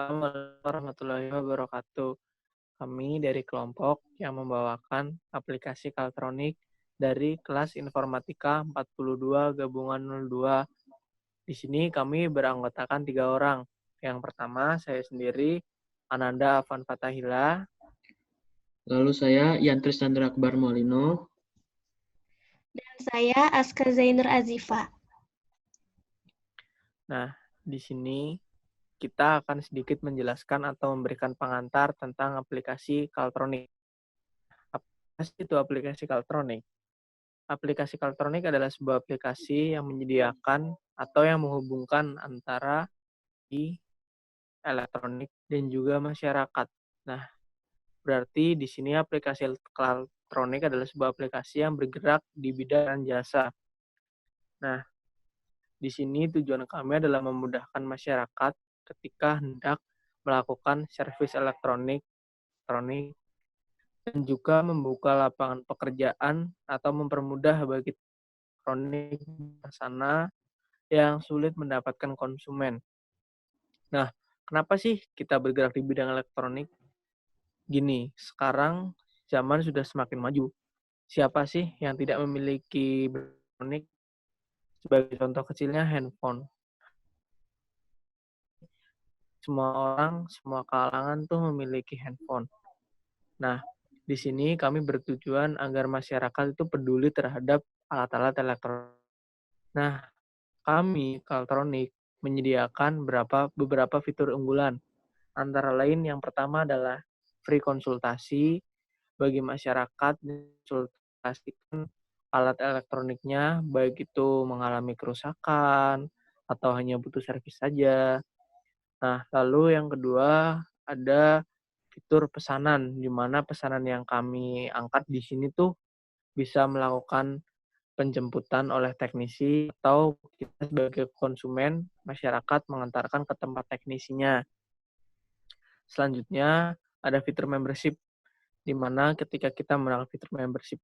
Assalamualaikum warahmatullahi wabarakatuh. Kami dari kelompok yang membawakan aplikasi Kaltronik dari kelas Informatika 42 Gabungan 02. Di sini kami beranggotakan 3 orang. Yang pertama, saya sendiri, Ananda Afan Fatahila. Lalu saya Yantris Chandra Akbar Molino. Dan saya Aska Zainur Azifa. Nah, di sini kita akan sedikit menjelaskan atau memberikan pengantar tentang aplikasi Kaltronik. Apa sih itu aplikasi Kaltronik? Aplikasi Kaltronik adalah sebuah aplikasi yang menyediakan atau yang menghubungkan antara di elektronik dan juga masyarakat. Nah, berarti di sini aplikasi Kaltronik adalah sebuah aplikasi yang bergerak di bidang jasa. Nah, di sini tujuan kami adalah memudahkan masyarakat ketika hendak melakukan servis elektronik, dan juga membuka lapangan pekerjaan atau mempermudah bagi elektronik di sana yang sulit mendapatkan konsumen. Nah, kenapa sih kita bergerak di bidang elektronik? Gini, sekarang zaman sudah semakin maju. Siapa sih yang tidak memiliki elektronik? Sebagai contoh kecilnya handphone. Semua orang, semua kalangan tuh memiliki handphone. Nah, di sini kami bertujuan agar masyarakat itu peduli terhadap alat-alat elektronik. Nah, kami, Kaltronik, menyediakan beberapa fitur unggulan. Antara lain yang pertama adalah free konsultasi bagi masyarakat konsultasikan alat elektroniknya, baik itu mengalami kerusakan atau hanya butuh servis saja. Nah, lalu yang kedua ada fitur pesanan, di mana pesanan yang kami angkat di sini tuh bisa melakukan penjemputan oleh teknisi atau kita sebagai konsumen masyarakat mengantarkan ke tempat teknisinya. Selanjutnya ada fitur membership, di mana ketika kita menggunakan fitur membership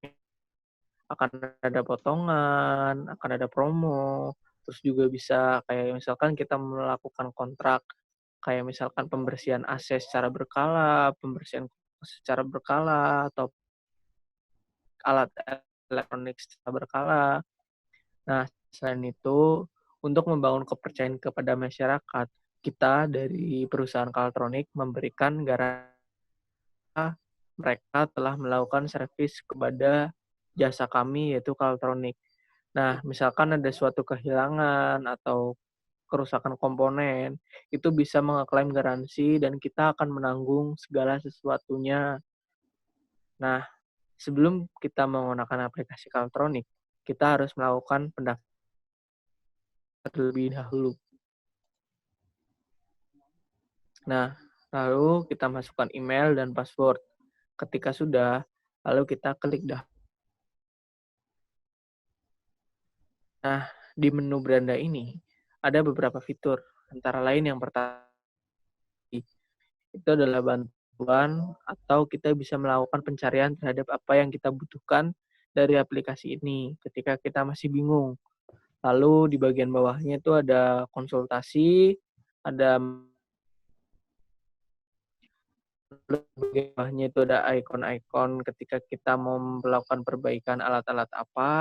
akan ada potongan, akan ada promo, terus juga bisa kayak misalkan kita melakukan kontrak, kayak misalkan pembersihan AC secara berkala, pembersihan secara berkala, atau alat elektronik secara berkala. Nah, selain itu, untuk membangun kepercayaan kepada masyarakat, kita dari perusahaan Kaltronik memberikan garansi mereka telah melakukan servis kepada jasa kami, yaitu Kaltronik. Nah, misalkan ada suatu kehilangan atau kerusakan komponen, itu bisa mengeklaim garansi dan kita akan menanggung segala sesuatunya. Nah, sebelum kita menggunakan aplikasi Kaltronik, kita harus melakukan pendaftaran terlebih dahulu. Nah, lalu kita masukkan email dan password. Ketika sudah, lalu kita klik dah. Nah, di menu beranda ini ada beberapa fitur. Antara lain yang pertama itu adalah bantuan atau kita bisa melakukan pencarian terhadap apa yang kita butuhkan dari aplikasi ini ketika kita masih bingung. Lalu di bagian bawahnya itu ada konsultasi, ada bagian bawahnya itu ada ikon-ikon ketika kita mau melakukan perbaikan alat-alat apa.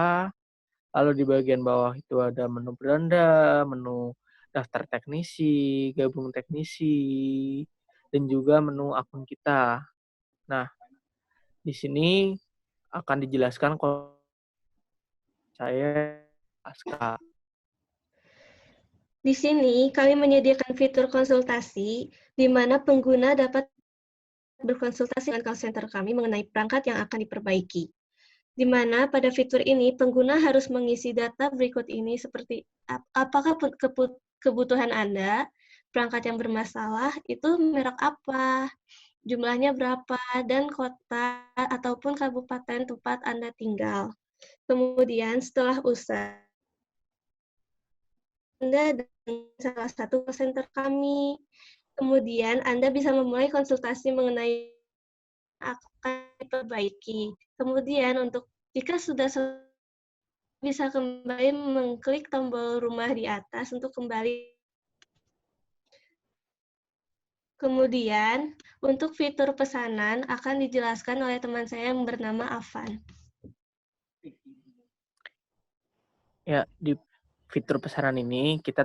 Lalu di bagian bawah itu ada menu beranda, menu daftar teknisi, gabung teknisi, dan juga menu akun kita. Nah, di sini akan dijelaskan kalau saya Aska. Di sini kami menyediakan fitur konsultasi di mana pengguna dapat berkonsultasi dengan call center kami mengenai perangkat yang akan diperbaiki. Di mana pada fitur ini pengguna harus mengisi data berikut ini seperti apakah kebutuhan Anda, perangkat yang bermasalah itu merek apa, jumlahnya berapa, dan kota ataupun kabupaten tempat Anda tinggal. Kemudian setelah usai Anda dengan salah satu call center kami. Kemudian Anda bisa memulai konsultasi mengenai akan diperbaiki. Kemudian untuk jika sudah bisa kembali mengklik tombol rumah di atas untuk kembali. Kemudian, untuk fitur pesanan akan dijelaskan oleh teman saya yang bernama Afan. Ya, di fitur pesanan ini kita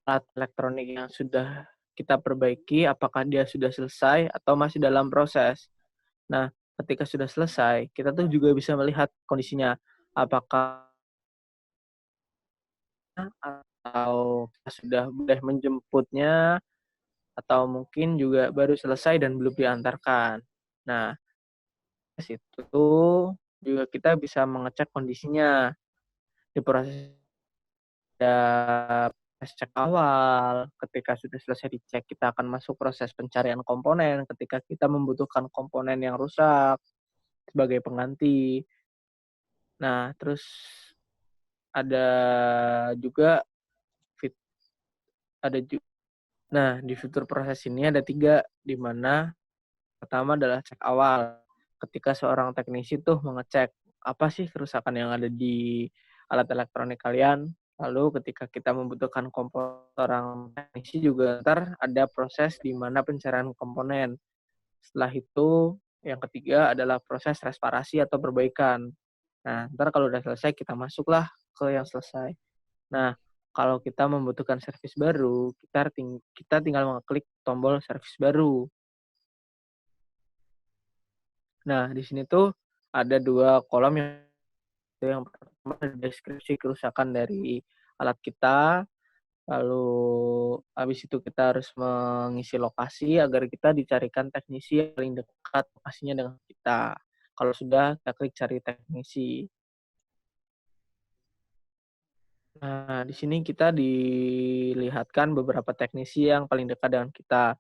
alat elektronik yang sudah kita perbaiki, apakah dia sudah selesai atau masih dalam proses. Nah, ketika sudah selesai, kita tuh juga bisa melihat kondisinya. Apakah atau kita sudah boleh menjemputnya, atau mungkin juga baru selesai dan belum diantarkan. Nah, di situ juga kita bisa mengecek kondisinya. Di proses ada proses cek awal, ketika sudah selesai dicek, kita akan masuk proses pencarian komponen, ketika kita membutuhkan komponen yang rusak sebagai pengganti. Nah, terus ada juga fit ada ju nah, di fitur proses ini ada 3, di mana pertama adalah cek awal. Ketika seorang teknisi tuh mengecek, apa sih kerusakan yang ada di alat elektronik kalian. Lalu ketika kita membutuhkan komponen, seorang teknisi juga ntar ada proses di mana pencarian komponen. Setelah itu, yang ketiga adalah proses reparasi atau perbaikan. Nah, ntar kalau udah selesai, kita masuklah ke yang selesai. Nah, kalau kita membutuhkan servis baru, kita tinggal mengklik tombol servis baru. Nah, di sini tuh ada 2 kolom yang pertama deskripsi kerusakan dari alat kita, lalu habis itu kita harus mengisi lokasi agar kita dicarikan teknisi yang paling dekat lokasinya dengan kita. Kalau sudah, kita klik cari teknisi. Nah, di sini kita dilihatkan beberapa teknisi yang paling dekat dengan kita.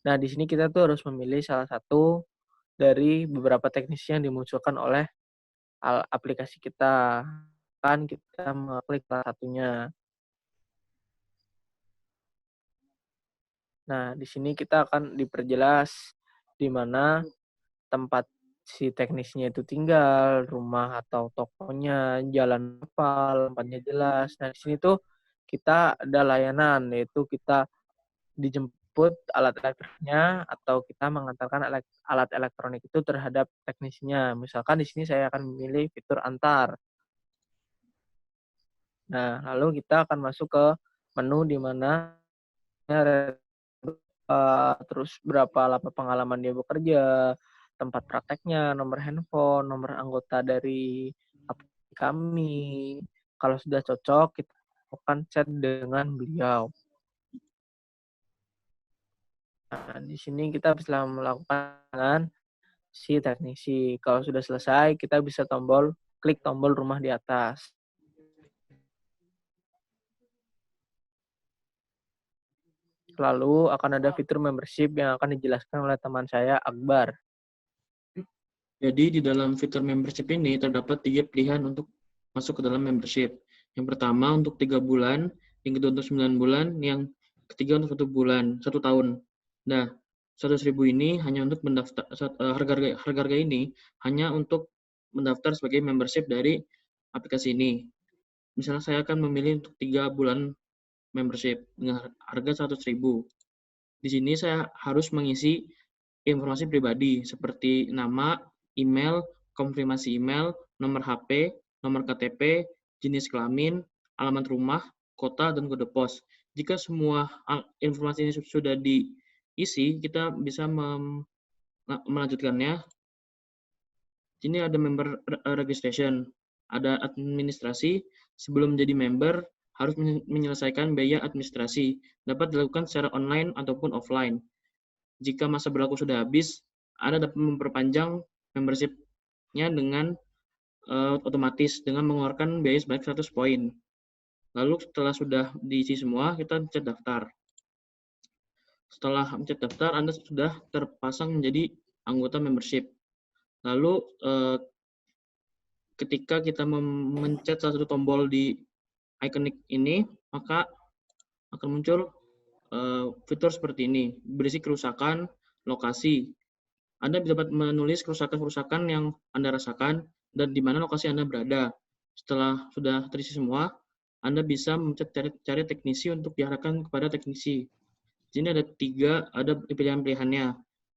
Nah, di sini kita tuh harus memilih salah satu dari beberapa teknisi yang dimunculkan oleh aplikasi kita. Kan kita mengklik salah satunya. Nah, di sini kita akan diperjelas di mana tempat si teknisnya itu tinggal, rumah atau tokonya, jalan apa, alamatnya jelas. Nah, di sini tuh kita ada layanan, yaitu kita dijemput alat elektroniknya atau kita mengantarkan alat elektronik itu terhadap teknisinya. Misalkan di sini saya akan memilih fitur antar. Nah, lalu kita akan masuk ke menu di mana terus berapa lama pengalaman dia bekerja, tempat prakteknya, nomor handphone, nomor anggota dari aplikasi kami. Kalau sudah cocok, kita akan chat dengan beliau. Nah, di sini kita bisa melakukan si teknisi. Kalau sudah selesai, kita bisa klik tombol rumah di atas. Lalu akan ada fitur membership yang akan dijelaskan oleh teman saya, Akbar. Jadi di dalam fitur membership ini terdapat 3 pilihan untuk masuk ke dalam membership. Yang pertama untuk 3 bulan, yang kedua untuk 9 bulan, yang ketiga untuk 1 bulan, 1 tahun. Nah, 100.000 ini hanya untuk mendaftar, harga ini hanya untuk mendaftar sebagai membership dari aplikasi ini. Misalnya saya akan memilih untuk 3 bulan membership dengan harga 100.000. Di sini saya harus mengisi informasi pribadi seperti nama, email, konfirmasi email, nomor HP, nomor KTP, jenis kelamin, alamat rumah, kota, dan kode pos. Jika semua informasi ini sudah diisi, kita bisa melanjutkannya. Ini ada member registration, ada administrasi. Sebelum menjadi member, harus menyelesaikan biaya administrasi. Dapat dilakukan secara online ataupun offline. Jika masa berlaku sudah habis, Anda dapat memperpanjang membership-nya dengan otomatis dengan mengeluarkan biaya sebanyak 100 poin. Lalu setelah sudah diisi semua, kita pencet daftar. Setelah pencet daftar, Anda sudah terpasang menjadi anggota membership. Lalu ketika kita memencet salah satu tombol di ikonik ini, maka akan muncul fitur seperti ini, berisi kerusakan, lokasi. Anda dapat menulis kerusakan-kerusakan yang Anda rasakan dan di mana lokasi Anda berada. Setelah sudah terisi semua, Anda bisa cari teknisi untuk diarahkan kepada teknisi. Di sini ada pilihan-pilihannya.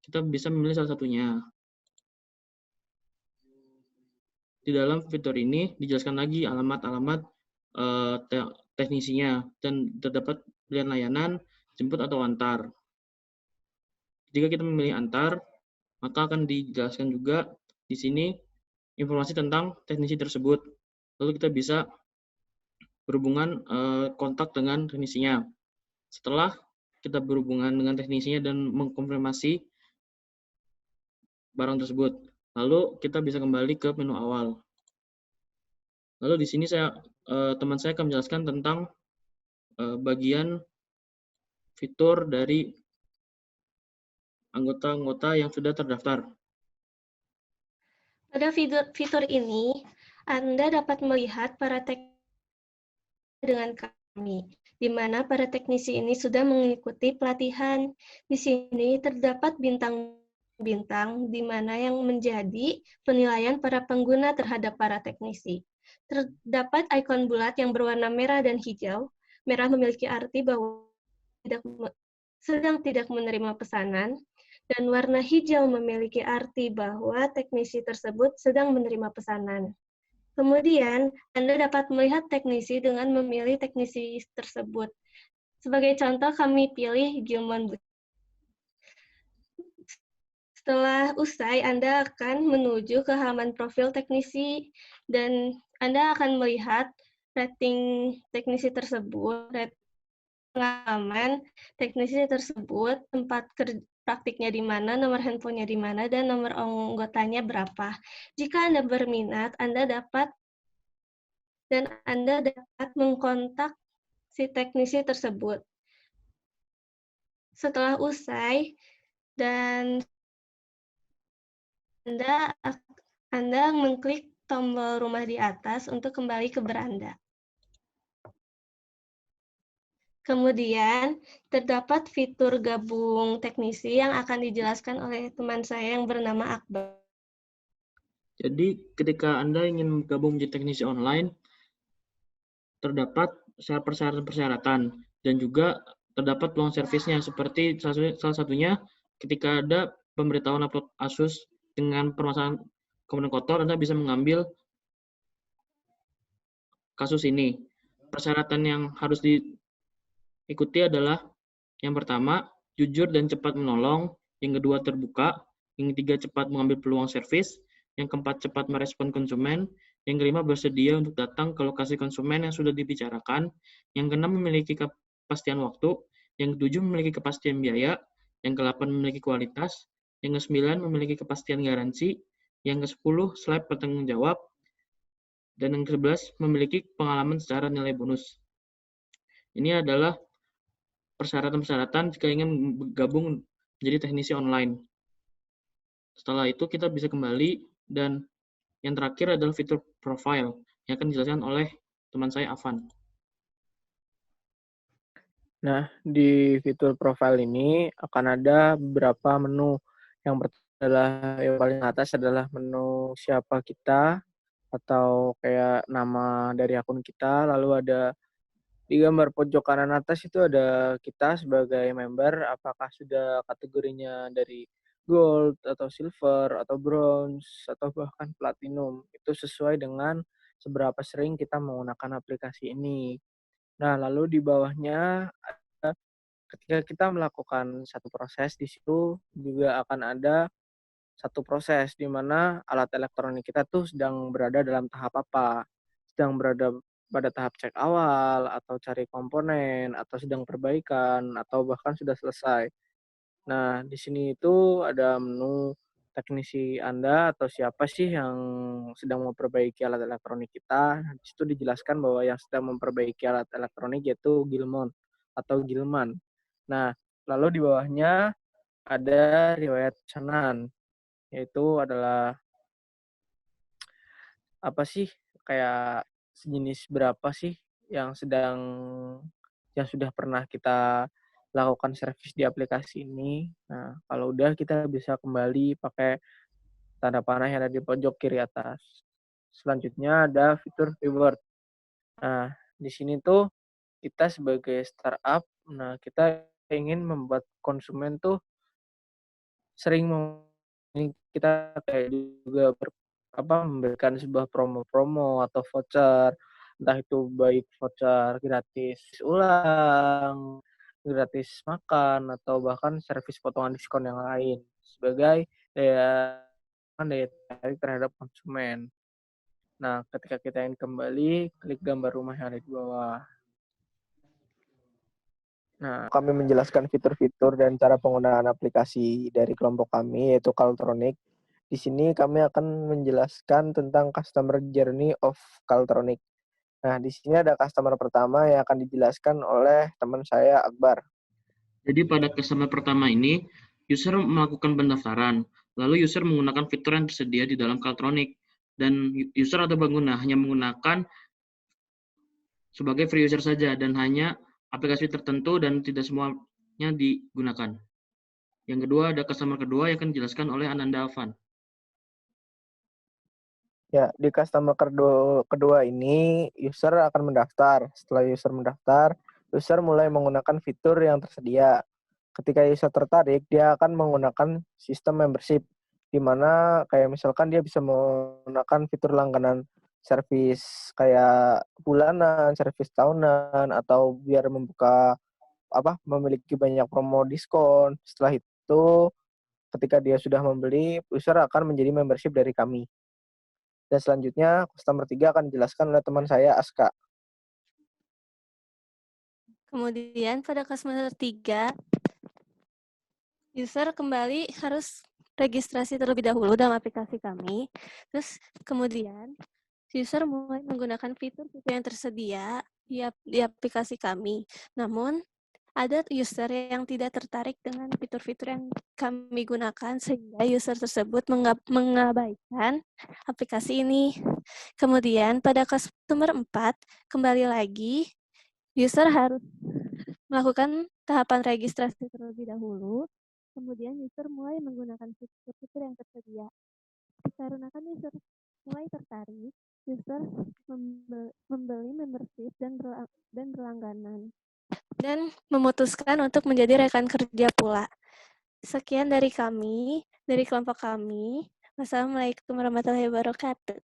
Kita bisa memilih salah satunya. Di dalam fitur ini dijelaskan lagi alamat-alamat teknisinya dan terdapat pilihan layanan, jemput atau antar. Jika kita memilih antar, maka akan dijelaskan juga di sini informasi tentang teknisi tersebut. Lalu kita bisa berhubungan kontak dengan teknisinya. Setelah kita berhubungan dengan teknisinya dan mengkonfirmasi barang tersebut, lalu kita bisa kembali ke menu awal. Lalu di sini teman saya akan menjelaskan tentang bagian fitur dari anggota-anggota yang sudah terdaftar. Pada fitur ini, Anda dapat melihat para teknisi dengan kami, di mana para teknisi ini sudah mengikuti pelatihan. Di sini terdapat bintang-bintang di mana yang menjadi penilaian para pengguna terhadap para teknisi. Terdapat ikon bulat yang berwarna merah dan hijau. Merah memiliki arti bahwa sedang tidak menerima pesanan, dan warna hijau memiliki arti bahwa teknisi tersebut sedang menerima pesanan. Kemudian, Anda dapat melihat teknisi dengan memilih teknisi tersebut. Sebagai contoh, kami pilih Gilmon. Setelah usai, Anda akan menuju ke halaman profil teknisi, dan Anda akan melihat rating teknisi tersebut, pengalaman teknisi tersebut, tempat praktiknya di mana, nomor handphonenya di mana, dan nomor anggotanya berapa. Jika Anda berminat, Anda dapat mengkontak si teknisi tersebut. Setelah usai, dan Anda mengklik tombol rumah di atas untuk kembali ke beranda. Kemudian, terdapat fitur gabung teknisi yang akan dijelaskan oleh teman saya yang bernama Akbar. Jadi, ketika Anda ingin gabung menjadi teknisi online, terdapat persyaratan-persyaratan dan juga terdapat peluang servisnya, seperti salah satunya ketika ada pemberitahuan upload Asus dengan permasalahan komponen kotor, Anda bisa mengambil kasus ini. Persyaratan yang harus diikuti adalah yang pertama, jujur dan cepat menolong, yang kedua terbuka, yang ketiga cepat mengambil peluang servis, yang keempat cepat merespon konsumen, yang kelima bersedia untuk datang ke lokasi konsumen yang sudah dibicarakan, yang keenam memiliki kepastian waktu, yang ketujuh memiliki kepastian biaya, yang kedelapan memiliki kualitas, yang kesembilan memiliki kepastian garansi, yang kesepuluh slide bertanggung jawab, dan yang ke-11 memiliki pengalaman secara nilai bonus. Ini adalah persyaratan-persyaratan jika ingin bergabung menjadi teknisi online. Setelah itu kita bisa kembali, dan yang terakhir adalah fitur profile yang akan dijelaskan oleh teman saya, Avan. Nah, di fitur profile ini akan ada beberapa menu. Yang pertama adalah yang paling atas adalah menu siapa kita, atau kayak nama dari akun kita. Lalu ada di gambar pojok kanan atas itu ada kita sebagai member, apakah sudah kategorinya dari gold atau silver atau bronze atau bahkan platinum. Itu sesuai dengan seberapa sering kita menggunakan aplikasi ini. Nah, lalu di bawahnya ketika kita melakukan satu proses, di situ juga akan ada satu proses di mana alat elektronik kita tuh sedang berada dalam tahap apa. Sedang berada pada tahap cek awal, atau cari komponen, atau sedang perbaikan, atau bahkan sudah selesai. Nah, di sini itu ada menu teknisi Anda atau siapa sih yang sedang memperbaiki alat elektronik kita. Di situ dijelaskan bahwa yang sedang memperbaiki alat elektronik yaitu Gilmon atau Gilman. Nah, lalu di bawahnya ada riwayat pesanan, yaitu adalah apa sih, kayak sejenis berapa sih yang sudah pernah kita lakukan servis di aplikasi ini. Nah, kalau udah kita bisa kembali pakai tanda panah yang ada di pojok kiri atas. Selanjutnya ada fitur reward. Nah, Di sini tuh kita sebagai startup, nah kita ingin membuat konsumen tuh sering kita kayak juga memberikan sebuah promo-promo atau voucher, entah itu baik voucher gratis ulang, gratis makan, atau bahkan servis potongan diskon yang lain sebagai daya tarik terhadap konsumen. Nah, ketika kita ingin kembali, klik gambar rumah yang ada di bawah. Nah, kami menjelaskan fitur-fitur dan cara penggunaan aplikasi dari kelompok kami, yaitu Kaltronic. Di sini kami akan menjelaskan tentang customer journey of Kaltronic. Nah, di sini ada customer pertama yang akan dijelaskan oleh teman saya, Akbar. Jadi pada customer pertama ini, user melakukan pendaftaran, lalu user menggunakan fitur yang tersedia di dalam Kaltronic, dan user atau pengguna hanya menggunakan sebagai free user saja, dan hanya aplikasi tertentu dan tidak semuanya digunakan. Yang kedua, ada customer kedua yang akan dijelaskan oleh Ananda Alvan. Ya, di customer kedua ini, user akan mendaftar. Setelah user mendaftar, user mulai menggunakan fitur yang tersedia. Ketika user tertarik, dia akan menggunakan sistem membership, di mana kayak misalkan dia bisa menggunakan fitur langganan servis kayak bulanan, servis tahunan, atau biar memiliki banyak promo diskon. Setelah itu, ketika dia sudah membeli, user akan menjadi membership dari kami. Dan selanjutnya, customer 3 akan dijelaskan oleh teman saya, Aska. Kemudian pada customer 3, user kembali harus registrasi terlebih dahulu dalam aplikasi kami. Terus kemudian user mulai menggunakan fitur-fitur yang tersedia di aplikasi kami. Namun ada user yang tidak tertarik dengan fitur-fitur yang kami gunakan sehingga user tersebut mengabaikan aplikasi ini. Kemudian pada customer 4, kembali lagi user harus melakukan tahapan registrasi terlebih dahulu. Kemudian user mulai menggunakan fitur-fitur yang tersedia. Dikarenakan user mulai tertarik, user membeli membership dan berlangganan, dan memutuskan untuk menjadi rekan kerja pula. Sekian dari kami, dari kelompok kami. Wassalamualaikum warahmatullahi wabarakatuh.